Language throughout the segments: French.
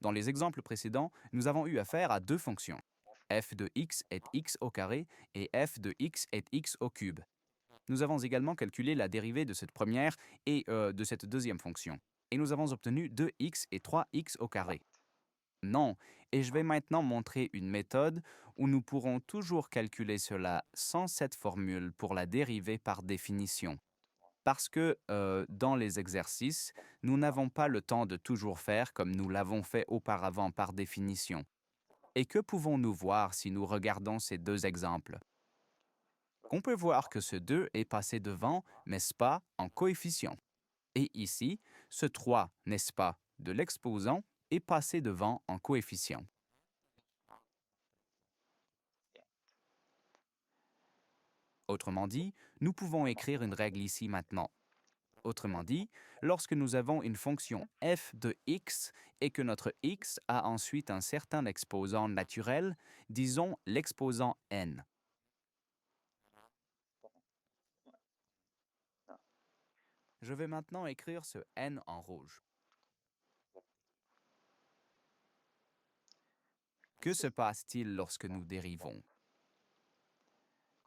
Dans les exemples précédents, nous avons eu affaire à deux fonctions. F de x est x au carré et f de x est x au cube. Nous avons également calculé la dérivée de cette première et de cette deuxième fonction. Et nous avons obtenu 2x et 3x au carré. Non, et je vais maintenant montrer une méthode où nous pourrons toujours calculer cela sans cette formule pour la dérivée par définition. Parce que dans les exercices, nous n'avons pas le temps de toujours faire comme nous l'avons fait auparavant par définition. Et que pouvons-nous voir si nous regardons ces deux exemples? On peut voir que ce 2 est passé devant, n'est-ce pas, en coefficient. Et ici, ce 3, n'est-ce pas, de l'exposant est passé devant en coefficient. Autrement dit, nous pouvons écrire une règle ici maintenant. Autrement dit, lorsque nous avons une fonction f de x et que notre x a ensuite un certain exposant naturel, disons l'exposant n. Je vais maintenant écrire ce n en rouge. Que se passe-t-il lorsque nous dérivons?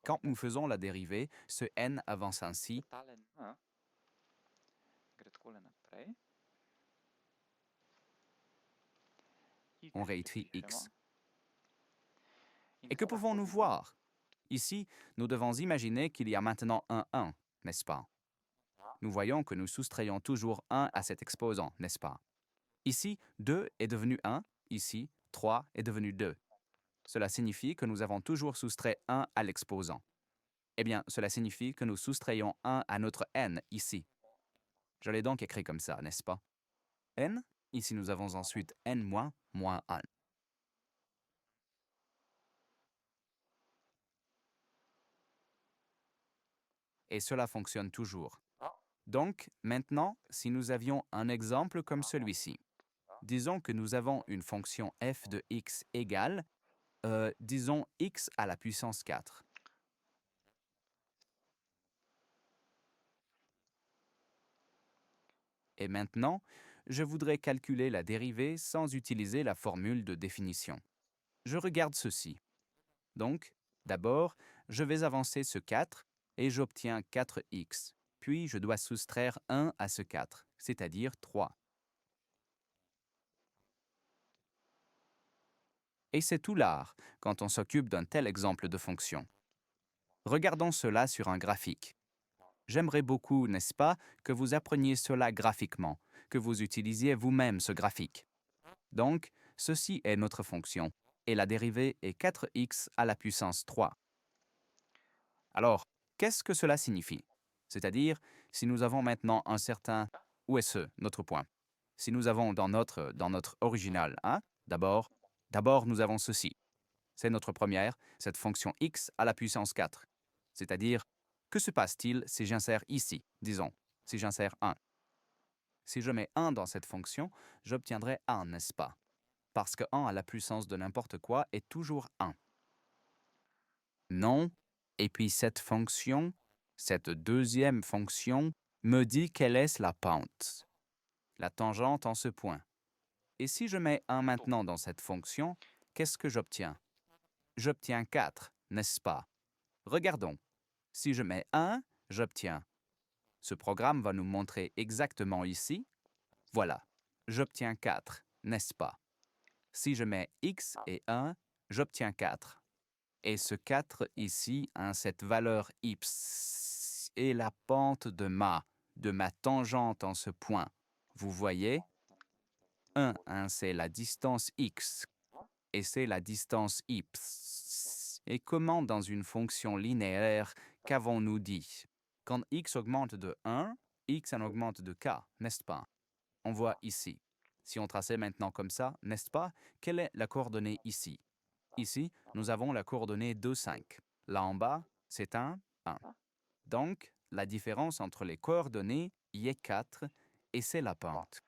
Quand nous faisons la dérivée, ce n avance ainsi. On réécrit x. Et que pouvons-nous voir? Ici, nous devons imaginer qu'il y a maintenant un 1, n'est-ce pas? Nous voyons que nous soustrayons toujours 1 à cet exposant, n'est-ce pas? Ici, 2 est devenu 1, ici, 3 est devenu 2. Cela signifie que nous avons toujours soustrait 1 à l'exposant. Eh bien, cela signifie que nous soustrayons 1 à notre n ici. Je l'ai donc écrit comme ça, n'est-ce pas? N, ici nous avons ensuite n moins 1. Et cela fonctionne toujours. Donc, maintenant, si nous avions un exemple comme celui-ci, disons que nous avons une fonction f de x égale, disons x à la puissance 4. Et maintenant, je voudrais calculer la dérivée sans utiliser la formule de définition. Je regarde ceci. Donc, d'abord, je vais avancer ce 4 et j'obtiens 4x. Puis, je dois soustraire 1 à ce 4, c'est-à-dire 3. Et c'est tout l'art quand on s'occupe d'un tel exemple de fonction. Regardons cela sur un graphique. J'aimerais beaucoup, n'est-ce pas, que vous appreniez cela graphiquement, que vous utilisiez vous-même ce graphique. Donc, ceci est notre fonction, et la dérivée est 4x à la puissance 3. Alors, qu'est-ce que cela signifie? C'est-à-dire, si nous avons maintenant un certain... Où est ce, notre point? Si nous avons dans notre original 1, d'abord, nous avons ceci. C'est notre première, cette fonction x à la puissance 4. C'est-à-dire, que se passe-t-il si j'insère ici, disons, si j'insère 1? Si je mets 1 dans cette fonction, j'obtiendrai 1, n'est-ce pas? Parce que 1 à la puissance de n'importe quoi est toujours 1. Non, et puis cette fonction, cette deuxième fonction, me dit quelle est la pente, la tangente en ce point. Et si je mets 1 maintenant dans cette fonction, qu'est-ce que j'obtiens? J'obtiens 4, n'est-ce pas? Regardons. Si je mets 1, j'obtiens. Ce programme va nous montrer exactement ici. Voilà, j'obtiens 4, n'est-ce pas? Si je mets x et 1, j'obtiens 4. Et ce 4 ici, cette valeur ips, est la pente de ma tangente en ce point. Vous voyez? 1, c'est la distance x, et c'est la distance ips. Et comment dans une fonction linéaire, qu'avons-nous dit? Quand x augmente de 1, x en augmente de k, n'est-ce pas? On voit ici. Si on traçait maintenant comme ça, n'est-ce pas? Quelle est la coordonnée ici? Ici, nous avons la coordonnée 2, 5. Là en bas, c'est 1. Donc, la différence entre les coordonnées y est 4, et c'est la pente.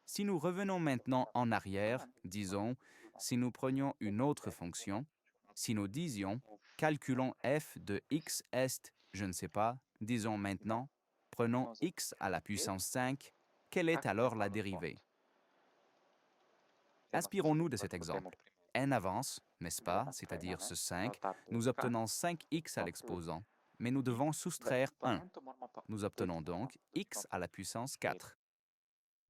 Si nous revenons maintenant en arrière, disons, si nous prenions une autre fonction, si nous disions, calculons f de x est, je ne sais pas, disons maintenant, prenons x à la puissance 5, quelle est alors la dérivée? Inspirons-nous de cet exemple. n avance, n'est-ce pas, c'est-à-dire ce 5, nous obtenons 5x à l'exposant, mais nous devons soustraire 1. Nous obtenons donc x à la puissance 4.